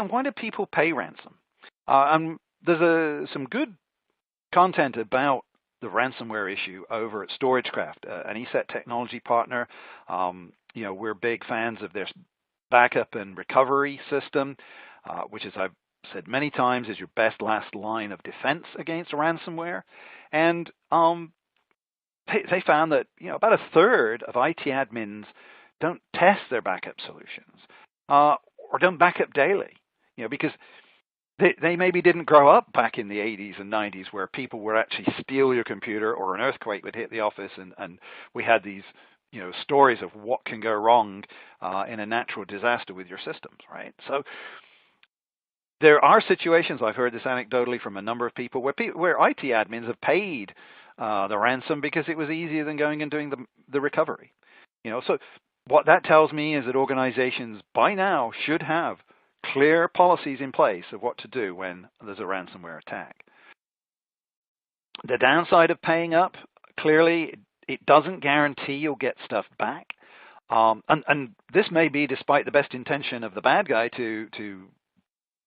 why do people pay ransom? And there's some good content about the ransomware issue over at StorageCraft, an ESET technology partner. We're big fans of their backup and recovery system, which, as I've said many times, is your best last line of defense against ransomware. And they found that about a third of IT admins don't test their backup solutions or don't back up daily, because they maybe didn't grow up back in the 80s and 90s where people would actually steal your computer or an earthquake would hit the office, and we had these stories of what can go wrong in a natural disaster with your systems, right? So there are situations, I've heard this anecdotally from a number of people, where IT admins have paid the ransom because it was easier than going and doing the recovery. So what that tells me is that organizations by now should have clear policies in place of what to do when there's a ransomware attack. The downside of paying up, clearly, it doesn't guarantee you'll get stuff back. And this may be despite the best intention of the bad guy to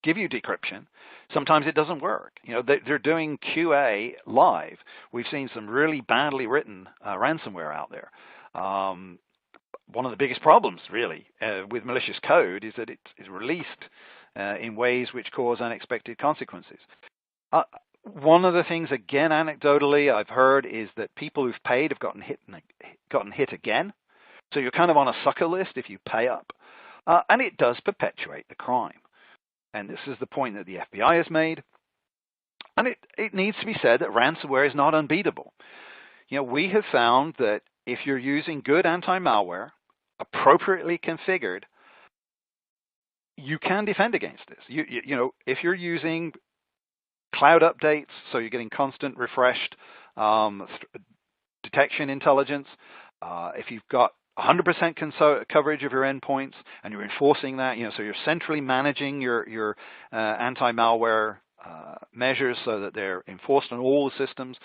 give you decryption. Sometimes it doesn't work. They're doing QA live. We've seen some really badly written ransomware out there. One of the biggest problems, really, with malicious code is that it is released in ways which cause unexpected consequences. One of the things, again, anecdotally, I've heard is that people who've paid have gotten hit again. So you're kind of on a sucker list if you pay up. And it does perpetuate the crime. And this is the point that the FBI has made. And it needs to be said that ransomware is not unbeatable. We have found that if you're using good anti-malware, appropriately configured, you can defend against this. If you're using cloud updates, so you're getting constant refreshed detection intelligence, if you've got 100% coverage of your endpoints and you're enforcing that, so you're centrally managing your anti-malware measures so that they're enforced on all the systems,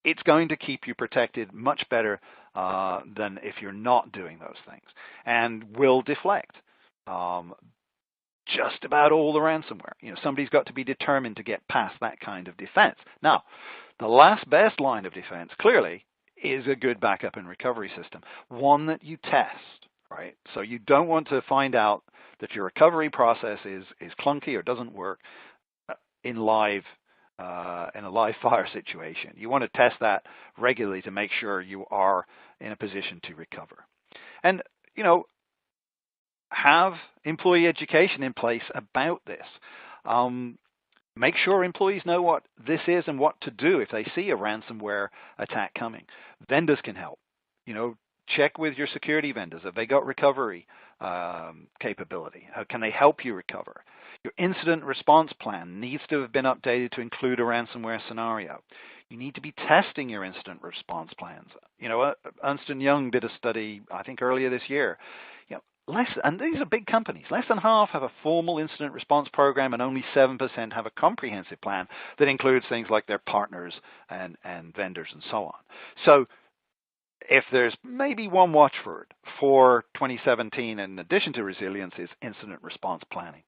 it's going to keep you protected much better than if you're not doing those things, and will deflect just about all the ransomware. Somebody's got to be determined to get past that kind of defense. Now, the last best line of defense, clearly, is a good backup and recovery system, one that you test, right? So you don't want to find out that your recovery process is clunky or doesn't work in a live fire situation. You want to test that regularly to make sure you are in a position to recover. And, have employee education in place about this. Make sure employees know what this is and what to do if they see a ransomware attack coming. Vendors can help. Check with your security vendors. Have they got recovery capability? How can they help you recover? Your incident response plan needs to have been updated to include a ransomware scenario. You need to be testing your incident response plans. Ernst & Young did a study, I think earlier this year. And these are big companies. Less than half have a formal incident response program, and only 7% have a comprehensive plan that includes things like their partners and vendors and so on. So if there's maybe one watchword for 2017, in addition to resilience, is incident response planning.